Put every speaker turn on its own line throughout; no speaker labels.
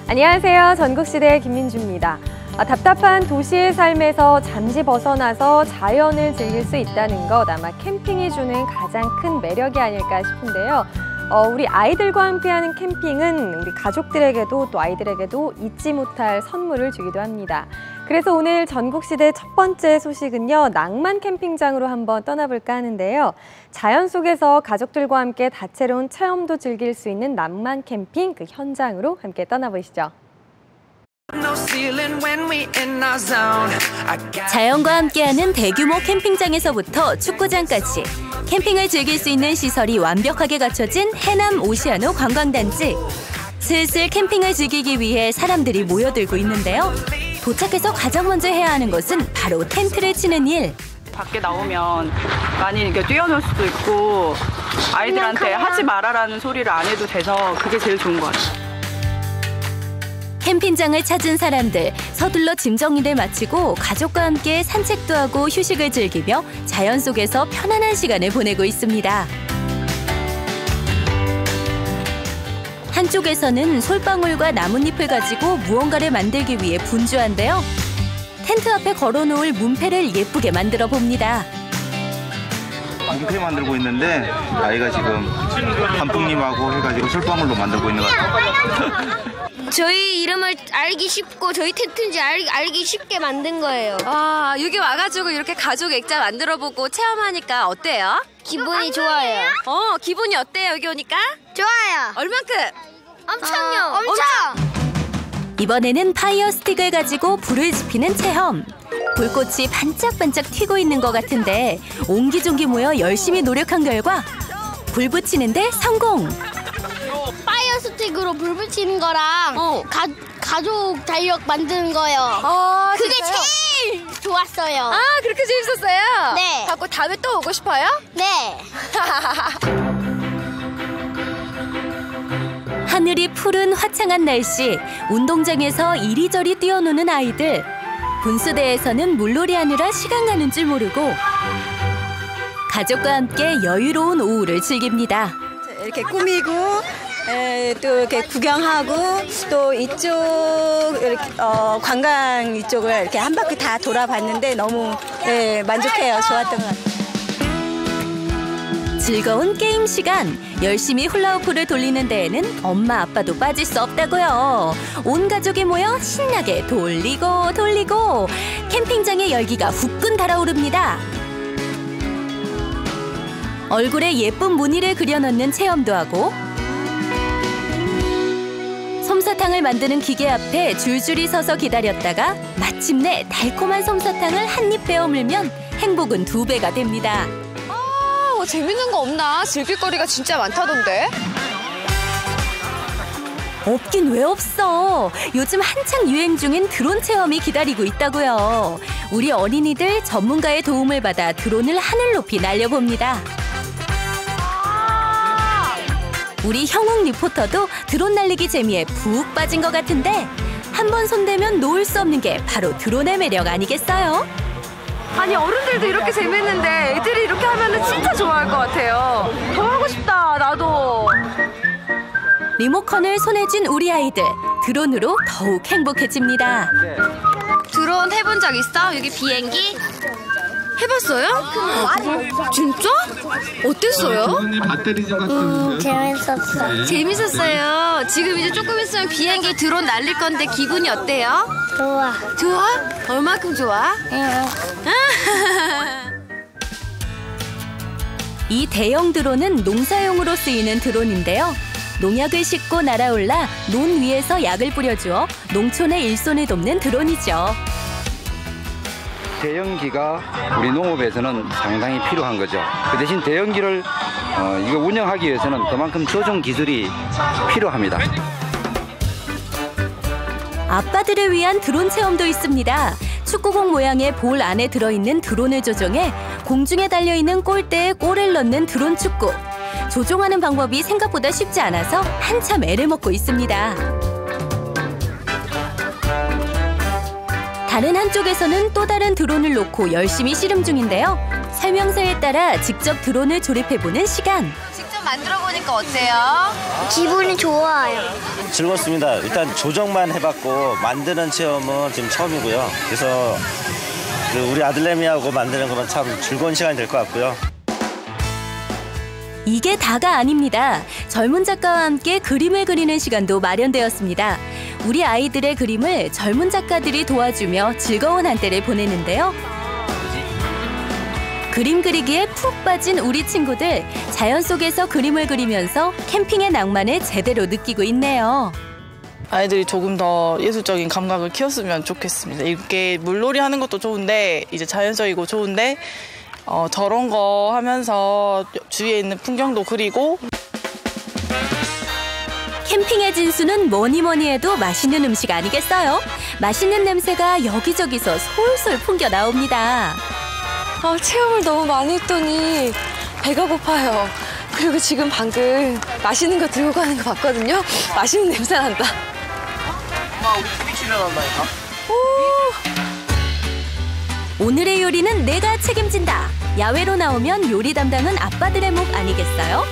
안녕하세요. 전국시대의 김민주입니다. 답답한 도시의 삶에서 잠시 벗어나서 자연을 즐길 수 있다는 것 아마 캠핑이 주는 가장 큰 매력이 아닐까 싶은데요. 우리 아이들과 함께하는 캠핑은 우리 가족들에게도 또 아이들에게도 잊지 못할 선물을 주기도 합니다. 그래서 오늘 전국시대 첫 번째 소식은요, 낭만 캠핑장으로 한번 떠나볼까 하는데요. 자연 속에서 가족들과 함께 다채로운 체험도 즐길 수 있는 낭만 캠핑 그 현장으로 함께 떠나보시죠.
자연과 함께하는 대규모 캠핑장에서부터 축구장까지 캠핑을 즐길 수 있는 시설이 완벽하게 갖춰진 해남 오시아노 관광단지. 슬슬 캠핑을 즐기기 위해 사람들이 모여들고 있는데요. 도착해서 가장 먼저 해야 하는 것은 바로 텐트를 치는 일.
밖에 나오면 많이 이렇게 뛰어놀 수도 있고 아이들한테 하지 말아라는 소리를 안 해도 돼서 그게 제일 좋은 것 같아요.
캠핑장을 찾은 사람들, 서둘러 짐 정리를 마치고 가족과 함께 산책도 하고 휴식을 즐기며 자연 속에서 편안한 시간을 보내고 있습니다. 한쪽에서는 솔방울과 나뭇잎을 가지고 무언가를 만들기 위해 분주한데요. 텐트 앞에 걸어놓을 문패를 예쁘게 만들어 봅니다.
문패 만들고 있는데 아이가 지금 단풍잎하고 해가지고 솔방울로 만들고 있는 것 같아요.
저희 이름을 알기 쉽고 저희 텐트인지 알기 쉽게 만든 거예요.
아, 여기 와가지고 이렇게 가족 액자 만들어보고 체험하니까 어때요?
기분이 좋아요.
기분이 어때요, 여기 오니까?
좋아요.
얼만큼?
엄청요. 엄청.
이번에는 파이어 스틱을 가지고 불을 지피는 체험. 불꽃이 반짝반짝 튀고 있는 것 같은데 옹기종기 모여 열심히 노력한 결과 불 붙이는데 성공!
파이어 스틱으로 불 붙이는 거랑 가족 달력 만드는 거요. 그게
진짜요?
제일 좋았어요.
아, 그렇게 재밌었어요?
네.
갖고 다음에 또 오고 싶어요?
네.
하늘이 푸른 화창한 날씨, 운동장에서 이리저리 뛰어노는 아이들. 분수대에서는 물놀이하느라 시간 가는 줄 모르고 가족과 함께 여유로운 오후를 즐깁니다.
이렇게 꾸미고 또 이렇게 구경하고 또 이쪽 이렇게, 관광 이쪽을 이렇게 한 바퀴 다 돌아봤는데 너무 만족해요. 좋았던 것 같아요.
즐거운 게임 시간, 열심히 훌라후프를 돌리는 데에는 엄마 아빠도 빠질 수 없다고요. 온 가족이 모여 신나게 돌리고 캠핑장의 열기가 후끈 달아오릅니다. 얼굴에 예쁜 무늬를 그려넣는 체험도 하고 솜사탕을 만드는 기계 앞에 줄줄이 서서 기다렸다가 마침내 달콤한 솜사탕을 한 입 베어 물면 행복은 2배가 됩니다.
재밌는 거 없나? 즐길 거리가 진짜 많다던데?
없긴 왜 없어. 요즘 한창 유행 중인 드론 체험이 기다리고 있다고요. 우리 어린이들 전문가의 도움을 받아 드론을 하늘 높이 날려봅니다. 우리 형욱 리포터도 드론 날리기 재미에 푹 빠진 것 같은데 한 번 손대면 놓을 수 없는 게 바로 드론의 매력 아니겠어요?
아니 어른들도 이렇게 재밌는데 애들이 이렇게 하면 진짜 좋아할 것 같아요. 더 하고 싶다 나도.
리모컨을 손에 쥔 우리 아이들, 드론으로 더욱 행복해집니다.
드론 해본 적 있어? 여기 비행기? 해봤어요? 진짜? 어땠어요?
재밌었어.
재밌었어요. 지금 이제 조금 있으면 비행기 드론 날릴 건데 기분이 어때요?
좋아.
좋아? 얼마큼 좋아?
이 대형 드론은 농사용으로 쓰이는 드론인데요. 농약을 싣고 날아올라 논 위에서 약을 뿌려주어 농촌의 일손을 돕는 드론이죠.
대형기가 우리 농업에서는 상당히 필요한 거죠. 그 대신 대형기를 이거 운영하기 위해서는 그만큼 조종 기술이 필요합니다.
아빠들을 위한 드론 체험도 있습니다. 축구공 모양의 볼 안에 들어있는 드론을 조종해 공중에 달려있는 골대에 골을 넣는 드론 축구. 조종하는 방법이 생각보다 쉽지 않아서 한참 애를 먹고 있습니다. 다른 한쪽에서는 또 다른 드론을 놓고 열심히 씨름 중인데요. 설명서에 따라 직접 드론을 조립해보는 시간.
직접 만들어 보니까 어때요?
기분이 좋아요.
즐겁습니다. 일단 조정만 해봤고 만드는 체험은 지금 처음이고요. 그래서 우리 아들내미하고 만드는 것만 참 즐거운 시간이 될 것 같고요.
이게 다가 아닙니다. 젊은 작가와 함께 그림을 그리는 시간도 마련되었습니다. 우리 아이들의 그림을 젊은 작가들이 도와주며 즐거운 한때를 보내는데요. 그림 그리기에 푹 빠진 우리 친구들, 자연 속에서 그림을 그리면서 캠핑의 낭만을 제대로 느끼고 있네요.
아이들이 조금 더 예술적인 감각을 키웠으면 좋겠습니다. 이렇게 물놀이 하는 것도 좋은데 이제 자연적이고 좋은데 저런 거 하면서 주위에 있는 풍경도 그리고.
캠핑의 진수는 뭐니 해도 맛있는 음식 아니겠어요? 맛있는 냄새가 여기저기서 솔솔 풍겨 나옵니다.
체험을 너무 많이 했더니 배가 고파요. 그리고 지금 방금 맛있는 거 들고 가는 거 봤거든요. 맛있는 냄새 난다.
엄마, 우리 TV 출연한다니까.
오늘의 요리는 내가 책임진다. 야외로 나오면 요리 담당은 아빠들의 목 아니겠어요?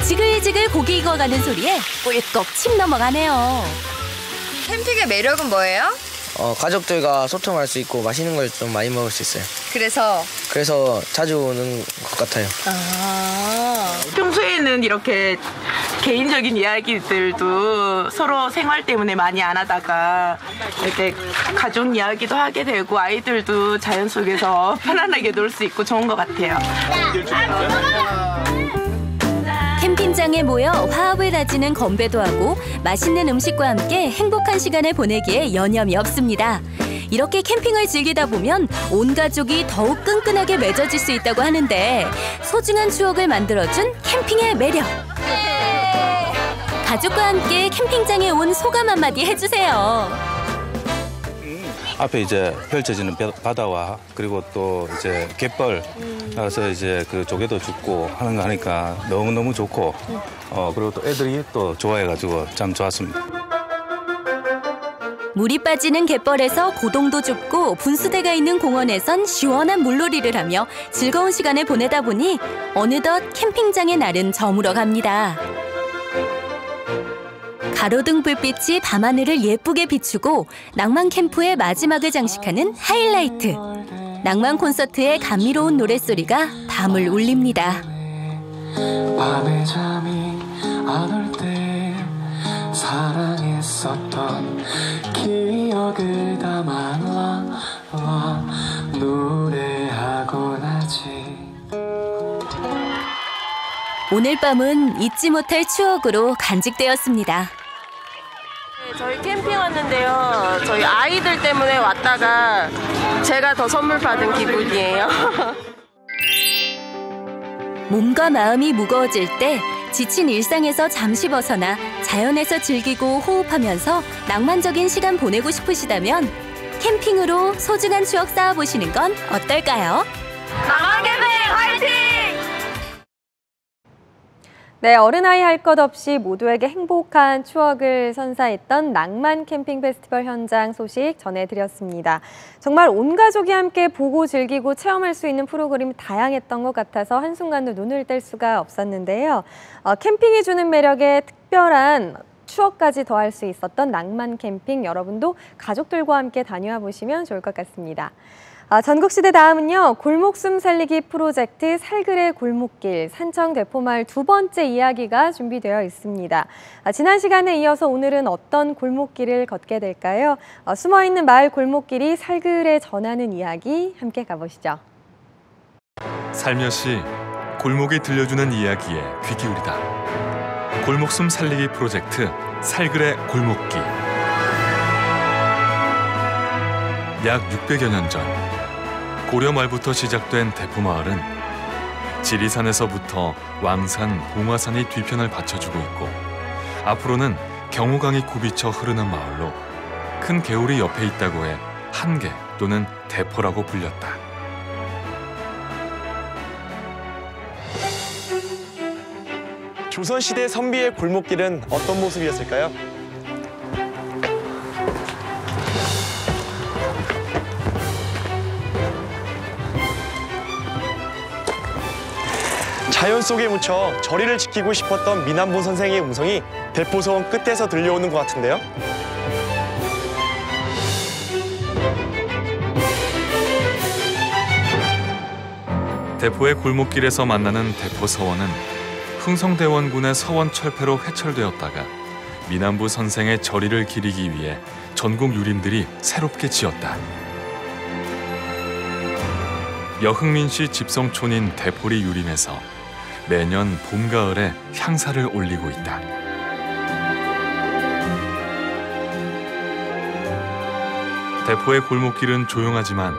지글지글 고기 익어가는 소리에 꿀꺽 침 넘어가네요.
캠핑의 매력은 뭐예요?
가족들과 소통할 수 있고 맛있는 걸 좀 많이 먹을 수 있어요. 그래서 자주 오는 것 같아요.
평소에는 이렇게 개인적인 이야기들도 서로 생활 때문에 많이 안 하다가 이렇게 가족 이야기도 하게 되고 아이들도 자연 속에서 편안하게 놀 수 있고 좋은 것 같아요.
캠핑장에 모여 화합을 다지는 건배도 하고 맛있는 음식과 함께 행복한 시간을 보내기에 여념이 없습니다. 이렇게 캠핑을 즐기다 보면 온 가족이 더욱 끈끈하게 맺어질 수 있다고 하는데 소중한 추억을 만들어준 캠핑의 매력. 가족과 함께 캠핑장에 온 소감 한마디 해주세요.
앞에 이제 펼쳐지는 바다와 그리고 또 이제 갯벌 가서 이제 그 조개도 줍고 하는 거 하니까 너무너무 좋고 그리고 또 애들이 또 좋아해가지고 참 좋았습니다.
물이 빠지는 갯벌에서 고동도 줍고 분수대가 있는 공원에선 시원한 물놀이를 하며 즐거운 시간을 보내다 보니 어느덧 캠핑장의 날은 저물어 갑니다. 가로등 불빛이 밤하늘을 예쁘게 비추고 낭만 캠프의 마지막을 장식하는 하이라이트. 낭만 콘서트의 감미로운 노랫소리가 밤을 울립니다.
밤에 잠이 안 올 때 사랑했었던 기억을 담아놔 노래하곤 하지.
오늘 밤은 잊지 못할 추억으로 간직되었습니다.
저희 캠핑 왔는데요. 저희 아이들 때문에 왔다가 제가 더 선물 받은 기분이에요.
몸과 마음이 무거워질 때 지친 일상에서 잠시 벗어나 자연에서 즐기고 호흡하면서 낭만적인 시간 보내고 싶으시다면 캠핑으로 소중한 추억 쌓아보시는 건 어떨까요?
낭만 캠핑 화이팅!
네, 어른아이 할 것 없이 모두에게 행복한 추억을 선사했던 낭만 캠핑 페스티벌 현장 소식 전해드렸습니다. 정말 온 가족이 함께 보고 즐기고 체험할 수 있는 프로그램이 다양했던 것 같아서 한순간도 눈을 뗄 수가 없었는데요. 캠핑이 주는 매력에 특별한 추억까지 더할 수 있었던 낭만 캠핑, 여러분도 가족들과 함께 다녀와 보시면 좋을 것 같습니다. 전국시대 다음은요, 골목숨 살리기 프로젝트 살그레 골목길 산청 대포마을 두 번째 이야기가 준비되어 있습니다. 지난 시간에 이어서 오늘은 어떤 골목길을 걷게 될까요? 숨어있는 마을 골목길이 살그레 전하는 이야기 함께 가보시죠.
살며시 골목이 들려주는 이야기에 귀 기울이다. 골목숨 살리기 프로젝트 살그레 골목길. 약 600여 년 전 고려 말부터 시작된 대포마을은 지리산에서부터 왕산, 봉화산이 뒤편을 받쳐주고 있고 앞으로는 경호강이 굽이쳐 흐르는 마을로 큰 개울이 옆에 있다고 해 한계 또는 대포라고 불렸다.
조선시대 선비의 골목길은 어떤 모습이었을까요? 자연 속에 묻혀 저리를 지키고 싶었던 민한부 선생의 음성이 대포소원 끝에서 들려오는 것 같은데요.
대포의 골목길에서 만나는 대포서원은 흥성대원군의 서원 철폐로 회철되었다가 민한부 선생의 저리를 기리기 위해 전국 유림들이 새롭게 지었다. 여흥민시 집성촌인 대포리 유림에서 매년 봄, 가을에 향사를 올리고 있다. 대포의 골목길은 조용하지만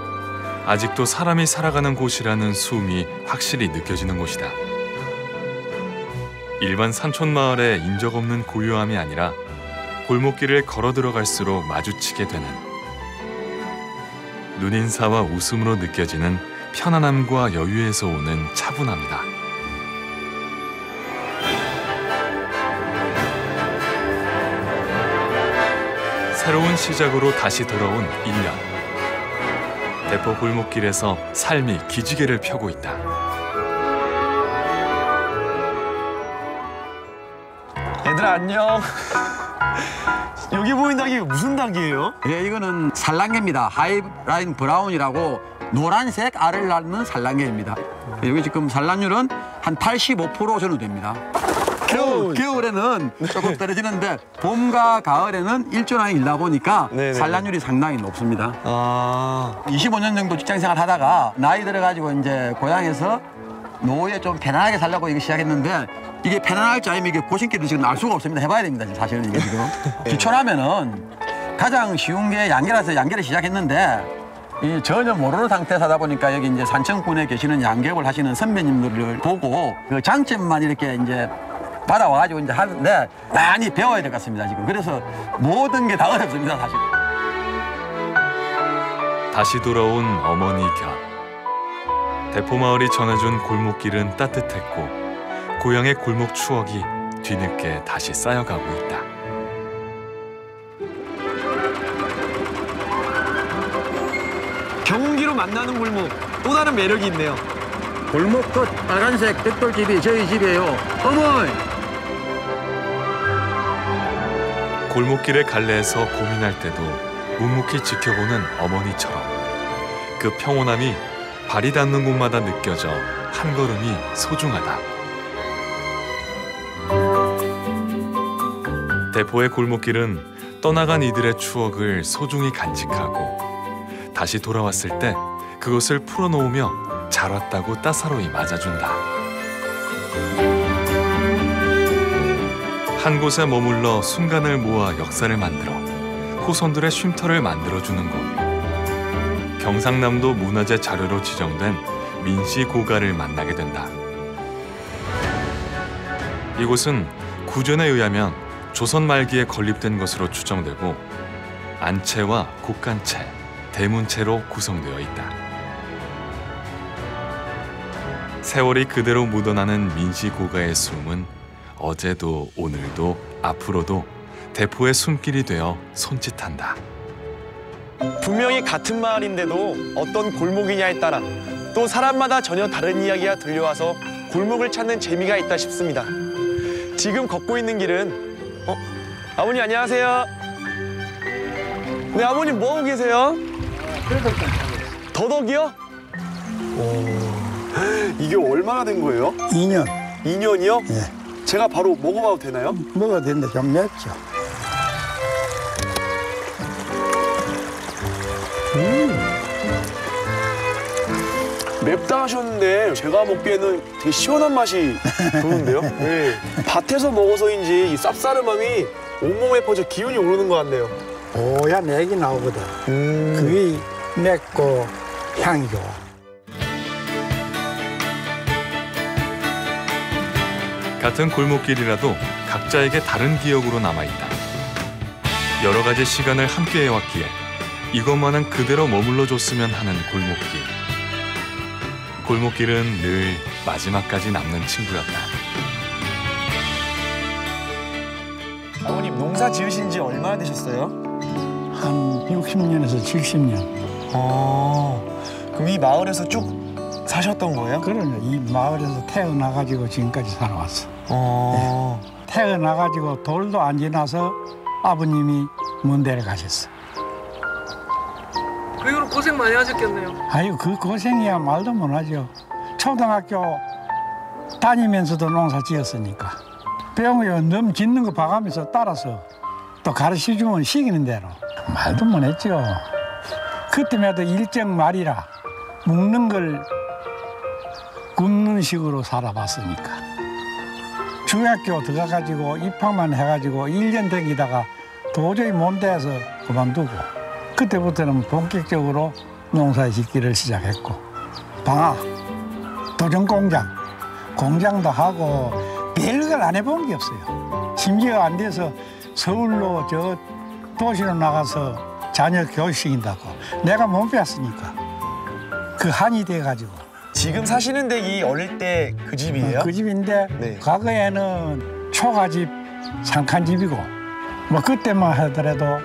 아직도 사람이 살아가는 곳이라는 수음이 확실히 느껴지는 곳이다. 일반 산촌 마을의 인적 없는 고요함이 아니라 골목길을 걸어 들어갈수록 마주치게 되는 눈인사와 웃음으로 느껴지는 편안함과 여유에서 오는 차분함이다. 새로운 시작으로 다시 돌아온 1년. 대포 골목길에서 삶이 기지개를 펴고 있다.
얘들아 안녕. 여기 보이는 닭이 무슨 닭이에요?
예, 이거는 산란개입니다. 하이라인 브라운이라고 노란색 알을 낳는 산란개입니다. 여기 지금 산란율은 한 85% 정도 됩니다. 겨울에는 조금 떨어지는데 봄과 가을에는 일조량이 일다 보니까 산란율이 상당히 높습니다. 25년 정도 직장생활 하다가 나이 들어가지고 이제 고향에서 노후에 좀 편안하게 살려고 이거 시작했는데 이게 편안할지 아니면 이게 고심길을 지금 알 수가 없습니다. 해봐야 됩니다. 사실은 이게 지금. 귀촌하면은 가장 쉬운 게 양계라서 양계를 시작했는데 이 전혀 모르는 상태에서 하다 보니까 여기 이제 산청군에 계시는 양계업을 하시는 선배님들을 보고 그 장점만 이렇게 이제 받아와가지고 이제 하는데 많이 배워야 될 것 같습니다, 지금. 그래서 모든 게 다 어렵습니다, 사실.
다시 돌아온 어머니 곁. 대포마을이 전해준 골목길은 따뜻했고 고향의 골목 추억이 뒤늦게 다시 쌓여가고 있다.
경운기로 만나는 골목, 또 다른 매력이 있네요.
골목 끝 빨간색 백돌집이 저희 집이에요. 어머니!
골목길의 갈래에서 고민할 때도 묵묵히 지켜보는 어머니처럼 그 평온함이 발이 닿는 곳마다 느껴져 한 걸음이 소중하다. 대포의 골목길은 떠나간 이들의 추억을 소중히 간직하고 다시 돌아왔을 때 그것을 풀어놓으며 잘 왔다고 따사로이 맞아준다. 한 곳에 머물러 순간을 모아 역사를 만들어 후손들의 쉼터를 만들어주는 곳. 경상남도 문화재 자료로 지정된 민씨고가를 만나게 된다. 이곳은 구전에 의하면 조선 말기에 건립된 것으로 추정되고 안채와 곡간채, 대문채로 구성되어 있다. 세월이 그대로 묻어나는 민씨고가의 숨은 어제도 오늘도 앞으로도 대포의 숨길이 되어 손짓한다.
분명히 같은 마을인데도 어떤 골목이냐에 따라 또 사람마다 전혀 다른 이야기가 들려와서 골목을 찾는 재미가 있다 싶습니다. 지금 걷고 있는 길은 아버님 안녕하세요. 네, 아버님 뭐하고 계세요? 더덕이요? 이게 얼마나 된 거예요?
2년.
2년이요?
예.
제가 바로 먹어봐도 되나요?
먹어도 되는데 좀 맵죠.
맵다 하셨는데 제가 먹기에는 되게 시원한 맛이 도는데요? 네. 밭에서 먹어서인지 이 쌉싸름함이 온몸에 퍼져 기운이 오르는 것 같네요.
오야 맥이 나오거든. 그게 맵고 향이 좋아.
같은 골목길이라도 각자에게 다른 기억으로 남아있다. 여러 가지 시간을 함께 해왔기에 이것만은 그대로 머물러줬으면 하는 골목길. 골목길은 늘 마지막까지 남는 친구였다.
아버님 농사 지으신 지 얼마나 되셨어요?
한 60년에서 70년.
그럼 이 마을에서 쭉 사셨던 거예요?
그러네. 이 마을에서 태어나가지고 지금까지 살아왔어. 네. 태어나가지고 돌도 안 지나서 아버님이 먼 데를 가셨어.
그 이후로 고생 많이 하셨겠네요.
아유, 그 고생이야 말도 못하죠. 초등학교 다니면서도 농사 지었으니까. 배우면 넘 짓는 거 봐가면서 따라서 또 가르쳐주면 시키는 대로. 말도 못했죠. 그때마다 일정 말이라 먹는 걸 굶는 식으로 살아봤으니까. 중학교 들어가가지고 입학만 해가지고 1년 댕기다가 도저히 못 돼서 그만두고 그때부터는 본격적으로 농사 짓기를 시작했고 방학, 도전공장, 공장도 하고 별걸 안 해본 게 없어요. 심지어 안 돼서 서울로 저 도시로 나가서 자녀 교육시킨다고 내가 못 배웠으니까 그 한이 돼가지고.
지금 사시는 댁이 어릴 때 그 집이에요?
그 집인데
네.
과거에는 초가집, 상칸집이고 뭐 그때만 하더라도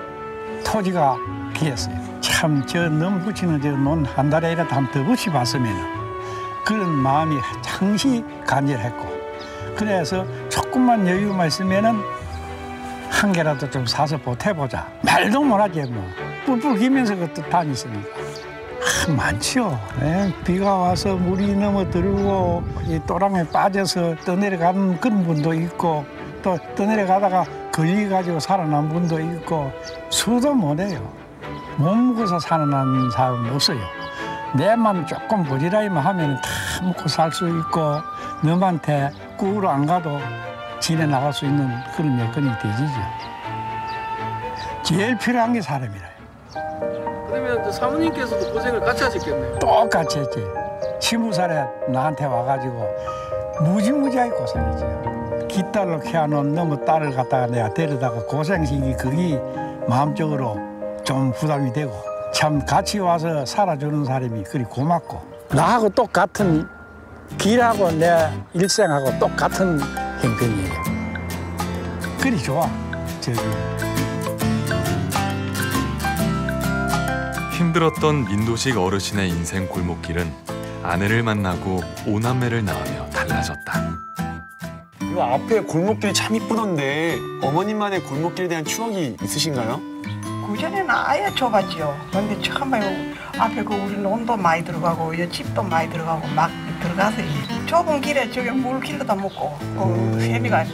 토지가 귀했어요. 참 저 넘 붙이는 저 논 한 달에 이라도 한 더 붙여봤으면 그런 마음이 항시 간절했고 그래서 조금만 여유만 있으면은 한 개라도 좀 사서 보태보자. 말도 못하지 뭐. 뿔뿔 기면서 그것도 다녔으니까. 많지요. 예, 비가 와서 물이 넘어들고 이 또랑에 빠져서 떠내려가는 그런 분도 있고 또 떠내려가다가 걸려가지고 살아난 분도 있고 수도 못해요. 못 먹어서 살아난 사람은 없어요. 내만 조금 부지런히만 하면 다 먹고 살 수 있고 너한테 꾸으로 안 가도 지내나갈 수 있는 그런 여건이 되지죠. 제일 필요한 게 사람이라요.
그러면 또 사모님께서도 고생을 같이 하셨겠네요.
똑같이 했지. 20살에 나한테 와가지고 무지무지하게 고생했지. 깃달로 키워놓은 너무 딸을 갖다가 내가 데려다가 고생시기 그게 마음적으로 좀 부담이 되고 참 같이 와서 살아주는 사람이 그리 고맙고 나하고 똑같은 길하고 내 일생하고 똑같은 형편이에요. 그리 좋아. 저기.
힘들었던 민도식 어르신의 인생 골목길은 아내를 만나고 5남매를 낳으며 달라졌다.
이 앞에 골목길이 참 이쁘던데 어머님만의 골목길에 대한 추억이 있으신가요?
그전에는 아예 좁았죠. 근데 처음에 앞에 그 우리 논도 많이 들어가고 이 집도 많이 들어가고 막 들어가서 이 좁은 길에 저기 물 길러다 먹고 세미가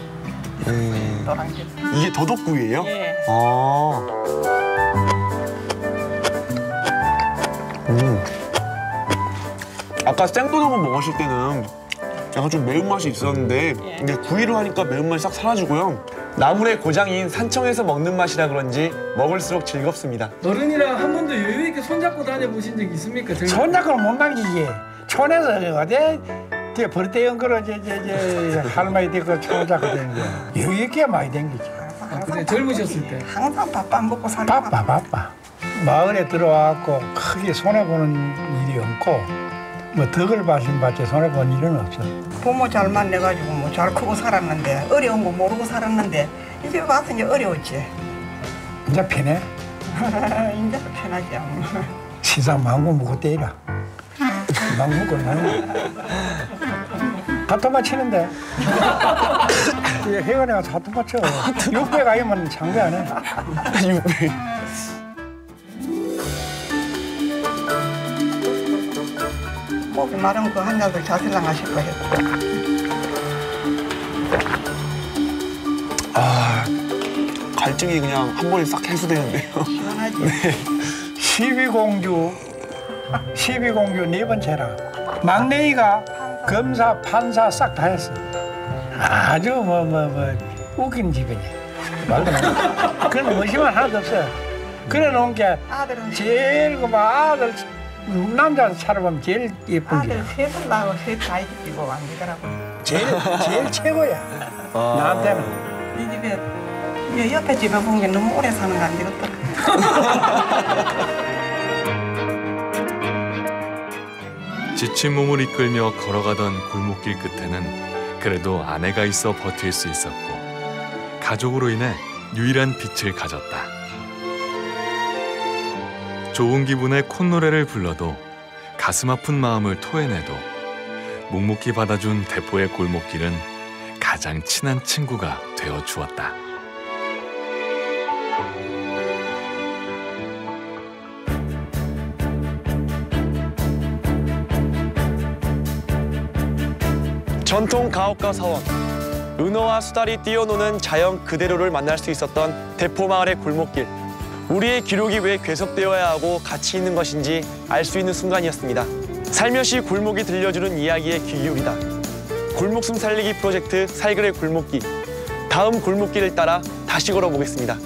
노랑길.
이게 더덕구이예요?
예.
아. 아까 생도덕을 먹으실 때는 약간 좀 매운맛이 있었는데 이게 구이로 하니까 매운맛이 싹 사라지고요. 나물의 고장인 산청에서 먹는 맛이라 그런지 먹을수록 즐겁습니다.
어른이랑 한 번도 여유 있게 손잡고 다녀보신 적 있습니까?
손잡고는 못 당기지. 촌에서 어디 버릇대형 거로 할머니 되고 손잡고 다니는 거 여유 있게 많이 당기지.
그때 젊으셨을 때?
항상 밥 안 먹고 살고.
바빠. 마을에 들어와갖고 크게 손해보는 일이 없고 뭐 덕을 받지 손해본 일은 없어.
부모 잘 만나가지고 뭐 잘 크고 살았는데 어려운 거 모르고 살았는데 이제 와서 이제 어려웠지.
이제 편해?
이제 편하지.
시사 망고 먹고 때리라. 망고 먹고 나는 가토마 치는데 회관에 가서 가토마 쳐. 600 아니면 장배 안 해.
600.
목이 마른 거 한 잔도 자살랑 하실 거예요.
아, 갈증이 그냥 한 번에 싹 해소되는데요.
시원하지?
네.
12공주 4번째라. 막내이가 검사, 판사 싹 다 했어. 아주 웃긴 집이니. 말도 안 돼. 그런 멋이만 하나도 없어요. 그래 놓은 게 제일 아들 남자 차려보면 제일 예쁜 게.
아들 셋을 낳고 셋 다 이기고 안 되더라고.
제일 최고야. 나한테는.
이 집에 옆에 집에 본 게 너무 오래 사는 거 안 되겠다.
지친 몸을 이끌며 걸어가던 골목길 끝에는 그래도 아내가 있어 버틸 수 있었고 가족으로 인해 유일한 빛을 가졌다. 좋은 기분에 콧노래를 불러도 가슴 아픈 마음을 토해내도 묵묵히 받아준 대포의 골목길은 가장 친한 친구가 되어 주었다.
전통 가옥과 사원, 은어와 수달이 뛰어노는 자연 그대로를 만날 수 있었던 대포마을의 골목길. 우리의 기록이 왜 괴석되어야 하고 가치 있는 것인지 알 수 있는 순간이었습니다. 살며시 골목이 들려주는 이야기에 귀 기울이다. 골목숨 살리기 프로젝트 살그레 골목길. 다음 골목길을 따라 다시 걸어보겠습니다.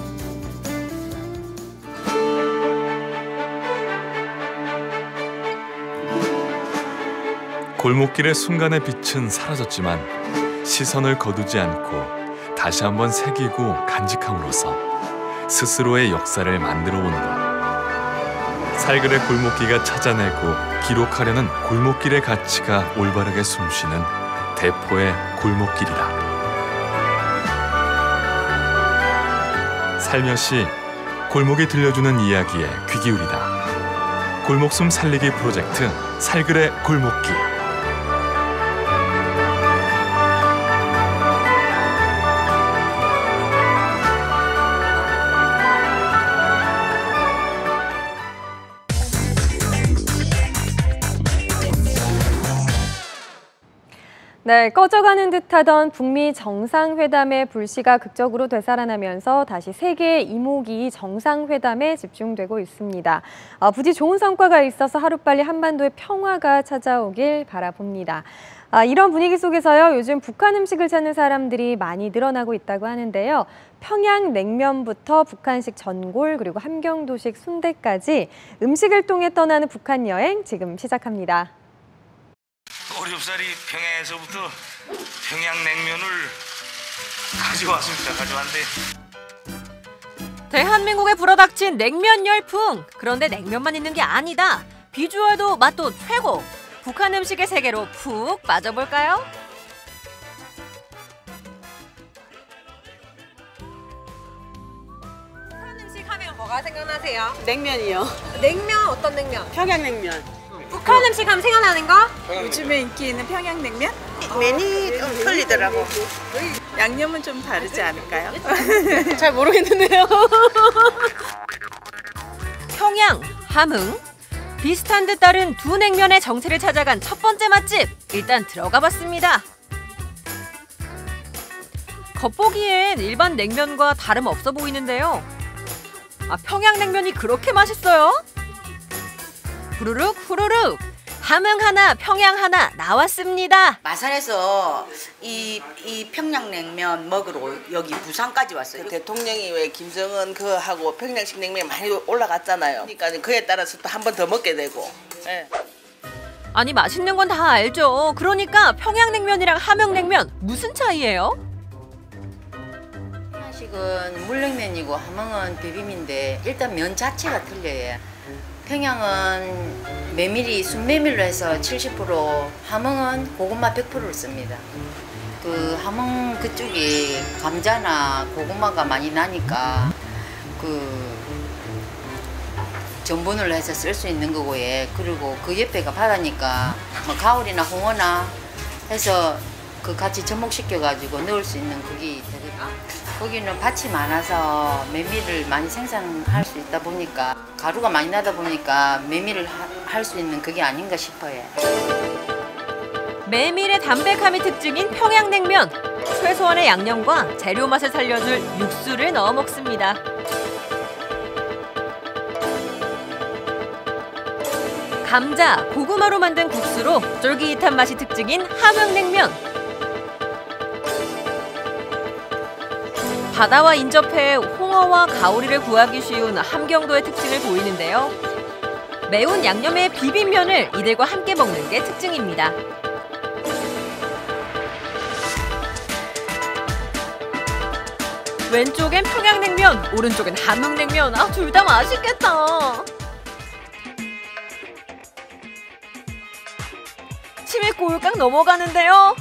골목길의 순간의 빛은 사라졌지만 시선을 거두지 않고 다시 한번 새기고 간직함으로써 스스로의 역사를 만들어 오는 것. 살그레 골목길가 찾아내고 기록하려는 골목길의 가치가 올바르게 숨쉬는 대포의 골목길이다. 살며시 골목이 들려주는 이야기에 귀 기울이다. 골목숨 살리기 프로젝트 살그레 골목길.
네, 꺼져가는 듯하던 북미 정상회담의 불씨가 극적으로 되살아나면서 다시 세계 이목이 정상회담에 집중되고 있습니다. 부디 좋은 성과가 있어서 하루빨리 한반도의 평화가 찾아오길 바라봅니다. 이런 분위기 속에서요, 요즘 북한 음식을 찾는 사람들이 많이 늘어나고 있다고 하는데요. 평양냉면부터 북한식 전골 그리고 함경도식 순대까지 음식을 통해 떠나는 북한 여행 지금 시작합니다.
어렵사리 평양에서부터 평양냉면을 가져왔습니다. 가져왔는데
대한민국에 불어닥친 냉면 열풍. 그런데 냉면만 있는 게 아니다. 비주얼도 맛도 최고. 북한 음식의 세계로 푹 빠져볼까요?
북한 음식 하면 뭐가 생각나세요?
냉면이요.
냉면 어떤 냉면?
평양냉면.
북한 음식 하면 생각나는 거?
요즘에 인기 있는 평양냉면? 면이 좀 틀리더라고. 양념은 좀 다르지 않을까요?
잘 모르겠는데요.
평양, 함흥. 비슷한 듯 다른 두 냉면의 정체를 찾아간 첫 번째 맛집. 일단 들어가 봤습니다. 겉보기엔 일반 냉면과 다름없어 보이는데요. 평양냉면이 그렇게 맛있어요? 후루룩 후루룩 함흥 하나 평양 하나 나왔습니다.
마산에서 이 평양냉면 먹으러 여기 부산까지 왔어요.
대통령이 왜 김정은 그하고 평양식 냉면이 많이 올라갔잖아요. 그러니까 그에 따라서 또 한 번 더 먹게 되고. 네.
아니 맛있는 건 다 알죠. 그러니까 평양냉면이랑 함흥냉면 무슨 차이예요?
평양식은 물냉면이고 함흥은 비빔인데 일단 면 자체가 틀려요. 평양은 메밀이 순메밀로 해서 70%, 함흥은 고구마 100%를 씁니다. 그 함흥 그쪽이 감자나 고구마가 많이 나니까 그 전분을 해서 쓸 수 있는 거고, 그리고 그 옆에가 바다니까 뭐 가을이나 홍어나 해서 그 같이 접목시켜가지고 넣을 수 있는 그게 되거든요. 거기는 밭이 많아서 메밀을 많이 생산할 수 있다 보니까 가루가 많이 나다 보니까 메밀을 할 수 있는 그게 아닌가 싶어요.
메밀의 담백함이 특징인 평양냉면. 최소한의 양념과 재료 맛을 살려줄 육수를 넣어 먹습니다. 감자, 고구마로 만든 국수로 쫄깃한 맛이 특징인 함흥냉면. 바다와 인접해 홍어와 가오리를 구하기 쉬운 함경도의 특징을 보이는데요. 매운 양념의 비빔면을 이들과 함께 먹는 게 특징입니다. 왼쪽엔 평양냉면, 오른쪽엔 함흥냉면. 둘 다 맛있겠다. 침이 꼴깍 넘어가는데요.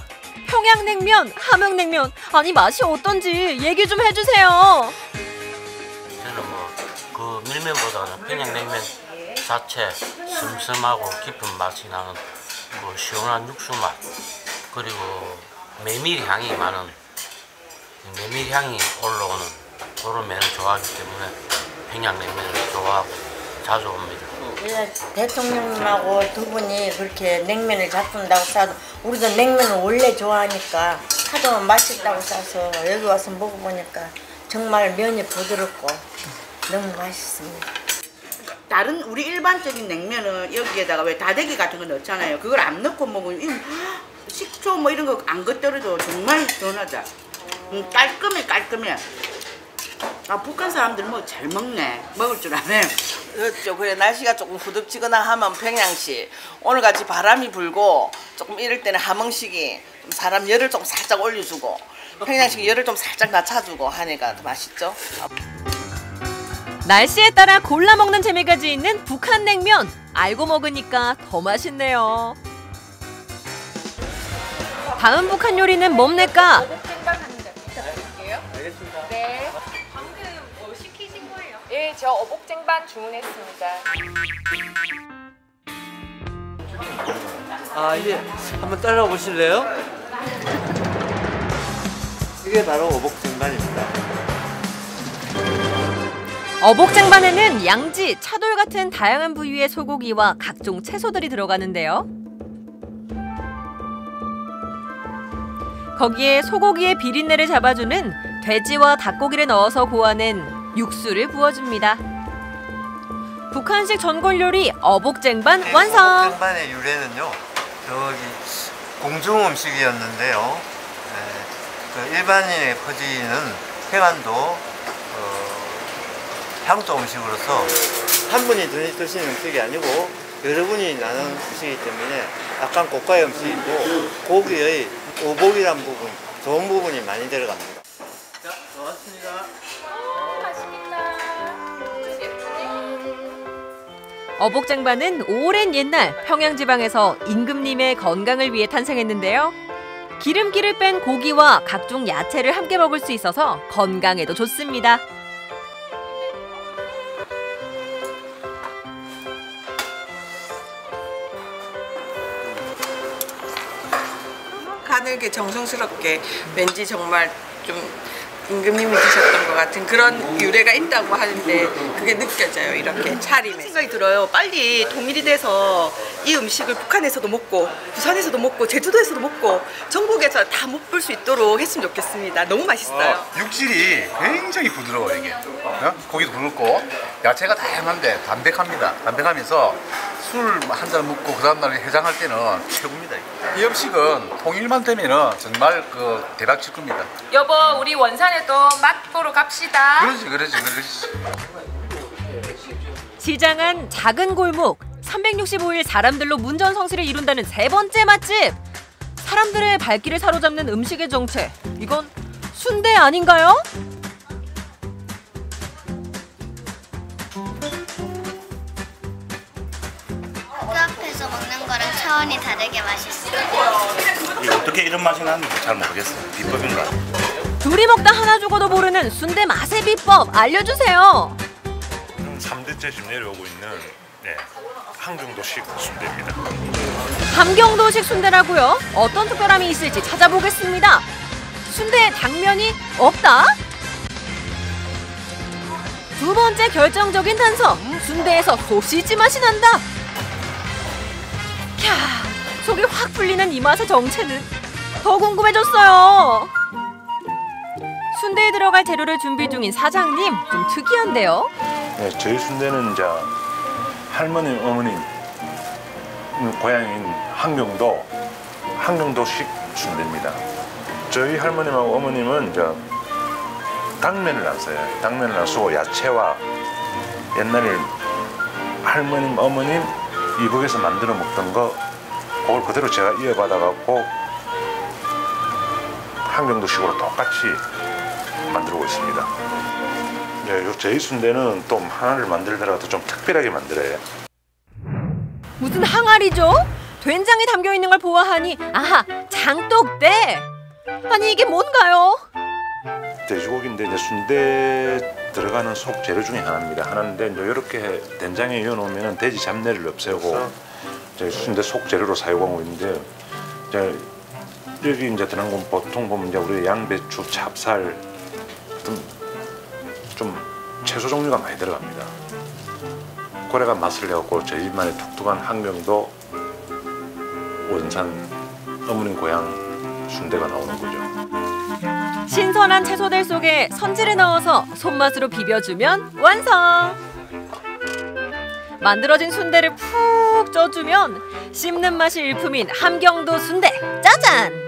평양냉면, 함흥냉면. 아니 맛이 어떤지 얘기 좀 해주세요.
저는 그 밀면보다는 평양냉면 자체
슴슴하고 깊은 맛이 나는 그 시원한 육수 맛, 그리고 메밀 향이 많은, 메밀 향이 올라오는 그런 면을 좋아하기 때문에 평양냉면을 좋아하고 자주 옵니다.
대통령님하고 두 분이 그렇게 냉면을 잡순다고 싸도 우리도 냉면을 원래 좋아하니까 하도 맛있다고 싸서 여기 와서 먹어보니까 정말 면이 부드럽고 너무 맛있습니다.
다른 우리 일반적인 냉면은 여기에다가 왜 다대기 같은 거 넣잖아요. 그걸 안 넣고 먹으면 식초 뭐 이런 거 안 겉들여도 정말 시원하다. 깔끔해. 아, 북한 사람들 뭐 잘 먹네. 먹을 줄 아네.
그렇죠. 그래 날씨가 조금 후덥지거나 하면 평양시 오늘같이 바람이 불고 조금 이럴 때는 함흥식이 좀 사람 열을 좀 살짝 올려주고 평양식이 열을 좀 살짝 낮춰주고 하니까 더 맛있죠.
날씨에 따라 골라 먹는 재미까지 있는 북한 냉면. 알고 먹으니까 더 맛있네요. 다음 북한 요리는 뭡니까?
어복쟁반 한 잔 부탁드릴게요.
알겠습니다.
네. 방금 뭐 시키신 거예요? 예, 저 어복쟁반 주문했습니다.
아, 이제 한번 따라와 보실래요? 이게 바로 어복쟁반입니다.
어복쟁반에는 양지, 차돌 같은 다양한 부위의 소고기와 각종 채소들이 들어가는데요. 거기에 소고기의 비린내를 잡아주는 돼지와 닭고기를 넣어서 고아낸 육수를 부어줍니다. 북한식 전골 요리 어복쟁반 완성!
어복쟁반의 유래는요, 저기 공중 음식이었는데요. 그 일반인에 퍼지는 평안도 향토 음식으로서 한 분이 드시는 음식이 아니고 여러 분이 나눈 음식이기 때문에 약간 고가의 음식이고 고기의 오복이란 부분, 좋은 부분이 많이 들어갑니다.
자, 나왔습니다.
맛있겠다.
어복쟁반은 오랜 옛날 평양지방에서 임금님의 건강을 위해 탄생했는데요. 기름기를 뺀 고기와 각종 야채를 함께 먹을 수 있어서 건강에도 좋습니다.
가늘게 정성스럽게 왠지 정말 좀 임금님이 드셨던 것 같은 그런 유래가 있다고 하는데 그게 느껴져요. 이렇게 차림에 생각이 들어요. 빨리 통일이 돼서 이 음식을 북한에서도 먹고 부산에서도 먹고 제주도에서도 먹고 전국에서 다 먹을 수 있도록 했으면 좋겠습니다. 너무 맛있어요.
육질이 굉장히 부드러워요. 이게 고기도 부드럽고 야채가 다양한데 담백합니다. 담백하면서 술 한 잔 먹고 그 다음날 해장할 때는 최고입니다. 이 음식은 통일만 되면은 정말 그 대박 칠 겁니다.
여보, 우리 원산에도 맛보러 갑시다.
그렇지.
시장은 작은 골목, 365일 사람들로 문전성시를 이룬다는 세 번째 맛집. 사람들의 발길을 사로잡는 음식의 정체. 이건 순대 아닌가요?
학교 앞에서 먹는 거랑 차원이 다르게 맛있어요.
이게 어떻게 이런 맛이 나는지 잘 모르겠어요. 비법인가?
둘이 먹다 하나 죽어도 모르는 순대 맛의 비법 알려주세요.
3대째 지금 내려오고 있는 함경도식 순대입니다.
함경도식 순대라고요? 어떤 특별함이 있을지 찾아보겠습니다. 순대에 당면이 없다? 두 번째 결정적인 단서. 순대에서 소시지 맛이 난다. 캬, 속이 확 풀리는 이 맛의 정체는 더 궁금해졌어요. 순대에 들어갈 재료를 준비 중인 사장님, 좀 특이한데요?
네, 저희 순대는 이제 할머니, 어머님 고향인 함경도식 순대입니다. 저희 할머님하고 어머님은 이제 당면을 안 써요. 당면을 안 쓰고 야채와 옛날에 할머님, 어머님 이북에서 만들어 먹던 거 그걸 그대로 제가 이어받아갖고 함경도식으로 똑같이 만들고 있습니다. 네, 저희 순대는 또 하나를 만들더라도 좀 특별하게 만들어요.
무슨 항아리죠? 된장이 담겨있는 걸 보아하니 아하, 장독대! 아니 이게 뭔가요?
돼지고기인데 이제 순대 들어가 들어가는 속 재료 중에 하나인데 이제 이렇게 된장에 이어 놓으면 돼지 잡내를 없애고 이제 순대 속 재료로 사용하고 있는데 이제 여기 이제 들어간 건 보통 보면 이제 우리 양배추, 찹쌀 좀 채소 종류가 많이 들어갑니다. 고래가 맛을 내갖고 저희만의 독특한 환경도 원산 어머님 고향 순대가 나오는 거죠.
신선한 채소들 속에 선지를 넣어서 손맛으로 비벼주면 완성! 만들어진 순대를 푹 쪄주면 씹는 맛이 일품인 함경도 순대 짜잔!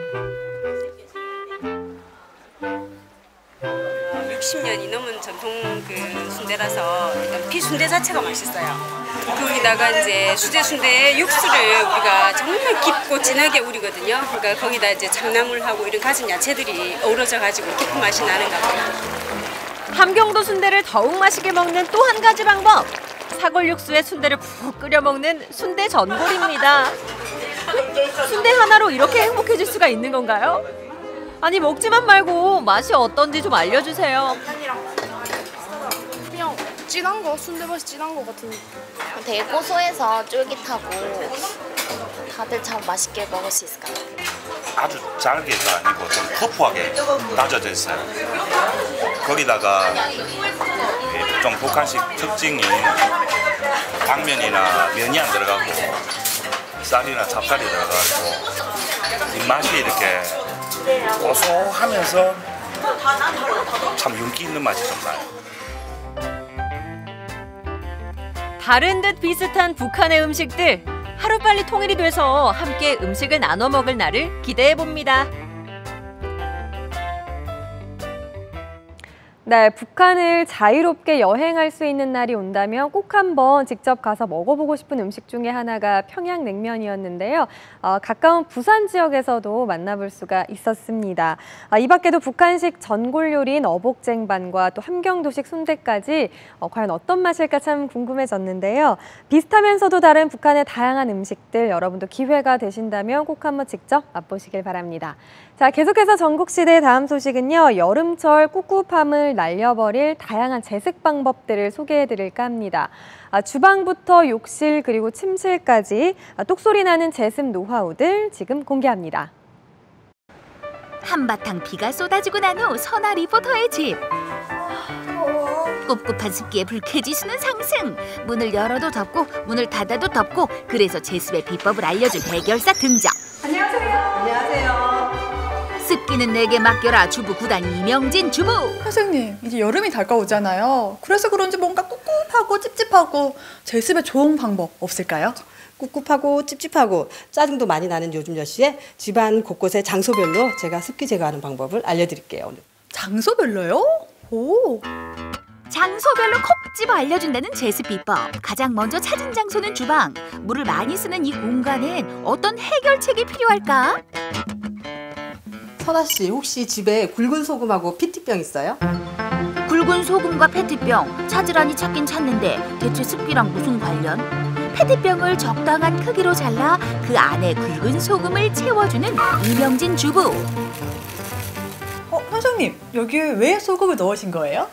60년이 넘은 전통 그 순대라서 일단 피순대 자체가 맛있어요. 거기다가 이제 수제 순대에 육수를 우리가 정말 깊고 진하게 우리거든요. 그러니까 거기다 이제 장나물하고 이런 가진 야채들이 어우러져 가지고 깊은 맛이 나는 것 같아요.
함경도 순대를 더욱 맛있게 먹는 또 한 가지 방법! 사골 육수에 순대를 푹 끓여 먹는 순대 전골입니다. 순대 하나로 이렇게 행복해질 수가 있는 건가요? 아니 먹지만 말고 맛이 어떤지 좀 알려주세요.
그냥 진한 거, 순대 맛이 진한 거 같은 느낌.
되게 고소해서 쫄깃하고 다들 참 맛있게 먹을 수 있을 것 같아요.
아주 잘게가 아니고 좀 터프하게 다져져 있어요. 거기다가 좀 북한식 특징인 당면이나 면이 안 들어가고 쌀이나 찹쌀이 들어가고 이 맛이 이렇게 고소하면서 참 윤기 있는 맛이 좀 나요.
다른 듯 비슷한 북한의 음식들 하루빨리 통일이 돼서 함께 음식을 나눠 먹을 날을 기대해 봅니다.
네, 북한을 자유롭게 여행할 수 있는 날이 온다면 꼭 한번 직접 가서 먹어보고 싶은 음식 중에 하나가 평양냉면이었는데요. 가까운 부산 지역에서도 만나볼 수가 있었습니다. 이 밖에도 북한식 전골 요리인 어복쟁반과 또 함경도식 순대까지 과연 어떤 맛일까 참 궁금해졌는데요. 비슷하면서도 다른 북한의 다양한 음식들 여러분도 기회가 되신다면 꼭 한번 직접 맛보시길 바랍니다. 자, 계속해서 전국시대 다음 소식은요. 여름철 꿉꿉함을 날려버릴 다양한 제습 방법들을 소개해드릴까 합니다. 주방부터 욕실 그리고 침실까지 똑소리 나는 제습 노하우들 지금 공개합니다.
한바탕 비가 쏟아지고 난 후 선아 리포터의 집. 꿉꿉한 습기에 불쾌지수는 상승. 문을 열어도 덥고 문을 닫아도 덥고 그래서 제습의 비법을 알려줄 해결사 등장.
안녕하세요. 안녕하세요.
습기는 내게 맡겨라 주부 구단 이명진 주부.
선생님, 이제 여름이 다가오잖아요. 그래서 그런지 뭔가 꿉꿉하고 찝찝하고 제습에 좋은 방법 없을까요?
꿉꿉하고 찝찝하고 짜증도 많이 나는 요즘 여시에 집안 곳곳에 장소별로 제가 습기 제거하는 방법을 알려드릴게요. 오늘.
장소별로요? 오.
장소별로 콕 집어 알려준다는 제습 비법. 가장 먼저 찾은 장소는 주방. 물을 많이 쓰는 이 공간엔 어떤 해결책이 필요할까?
선아 씨, 혹시 집에 굵은 소금하고 페트병 있어요?
굵은 소금과 페트병 찾으라니 찾긴 찾는데 대체 습기랑 무슨 관련? 페트병을 적당한 크기로 잘라 그 안에 굵은 소금을 채워주는 이명진 주부.
선생님, 여기에 왜 소금을 넣으신 거예요?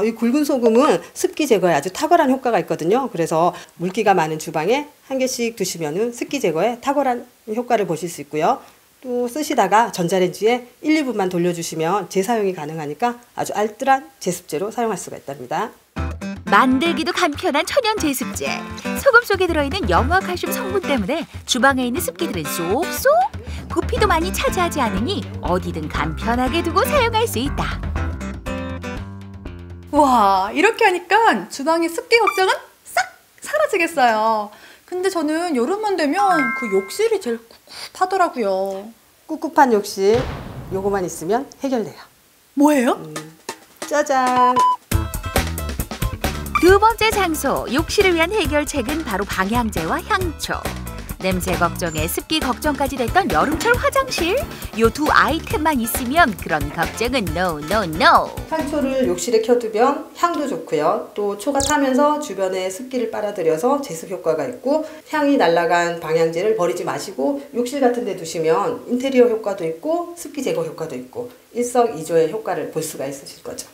이 굵은 소금은 습기 제거에 아주 탁월한 효과가 있거든요. 그래서 물기가 많은 주방에 한 개씩 두시면 습기 제거에 탁월한 효과를 보실 수 있고요. 또 쓰시다가 전자레인지에 1, 2분만 돌려주시면 재사용이 가능하니까 아주 알뜰한 제습제로 사용할 수가 있답니다.
만들기도 간편한 천연 제습제. 소금 속에 들어있는 염화칼슘 성분 때문에 주방에 있는 습기들은 쏙쏙 부피도 많이 차지하지 않으니 어디든 간편하게 두고 사용할 수 있다.
와, 이렇게 하니까 주방의 습기 걱정은 싹 사라지겠어요. 근데 저는 여름만 되면 그 욕실이 제일 꿉꿉하더라고요.
꿉꿉한 욕실, 요거만 있으면 해결돼요.
뭐예요?
짜잔!
두 번째 장소, 욕실을 위한 해결책은 바로 방향제와 향초. 냄새 걱정에 습기 걱정까지 됐던 여름철 화장실. 요 두 아이템만 있으면 그런 걱정은 no.
향초를 욕실에 켜두면 향도 좋고요. 또 초가 타면서 주변에 습기를 빨아들여서 제습 효과가 있고 향이 날아간 방향제를 버리지 마시고 욕실 같은 데 두시면 인테리어 효과도 있고 습기 제거 효과도 있고 일석이조의 효과를 볼 수가 있으실 거죠.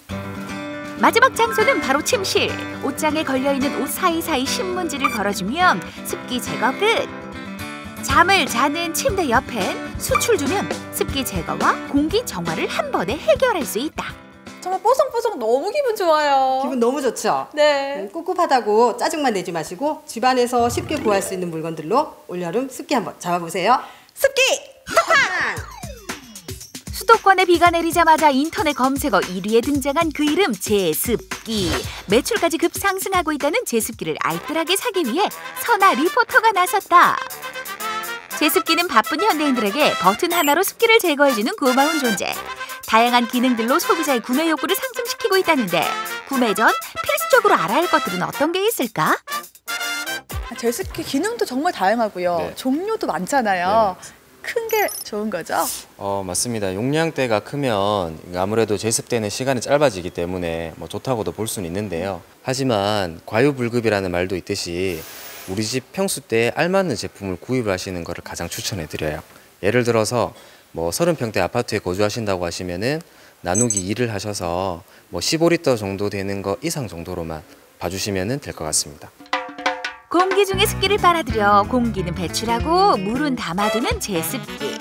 마지막 장소는 바로 침실. 옷장에 걸려있는 옷 사이사이 신문지를 걸어주면 습기 제거 끝. 잠을 자는 침대 옆엔 수출 두면 습기 제거와 공기 정화를 한 번에 해결할 수 있다.
정말 뽀송뽀송 너무 기분 좋아요.
기분 너무 좋죠?
네.
꿉꿉하다고 짜증만 내지 마시고 집안에서 쉽게 구할 수 있는 물건들로 올여름 습기 한번 잡아보세요. 습기 톡한!
수도권에 비가 내리자마자 인터넷 검색어 1위에 등장한 그 이름 제습기. 매출까지 급상승하고 있다는 제습기를 알뜰하게 사기 위해 선아 리포터가 나섰다. 제습기는 바쁜 현대인들에게 버튼 하나로 습기를 제거해주는 고마운 존재. 다양한 기능들로 소비자의 구매 욕구를 상승시키고 있다는데 구매 전 필수적으로 알아야 할 것들은 어떤 게 있을까?
제습기 기능도 정말 다양하고요.
네.
종류도 많잖아요.
네.
큰 게 좋은 거죠?
맞습니다. 용량대가 크면 아무래도 제습되는 시간이 짧아지기 때문에 좋다고도 볼 수는 있는데요. 하지만 과유불급이라는 말도 있듯이 우리 집 평수 때에 알맞는 제품을 구입을 하시는 것을 가장 추천해 드려요. 예를 들어서 30평대 아파트에 거주하신다고 하시면은 나누기 2를 하셔서 15리터 정도 되는 거 이상 정도로만 봐주시면 될 것 같습니다.
공기 중에 습기를 빨아들여 공기는 배출하고 물은 담아두는 제습기.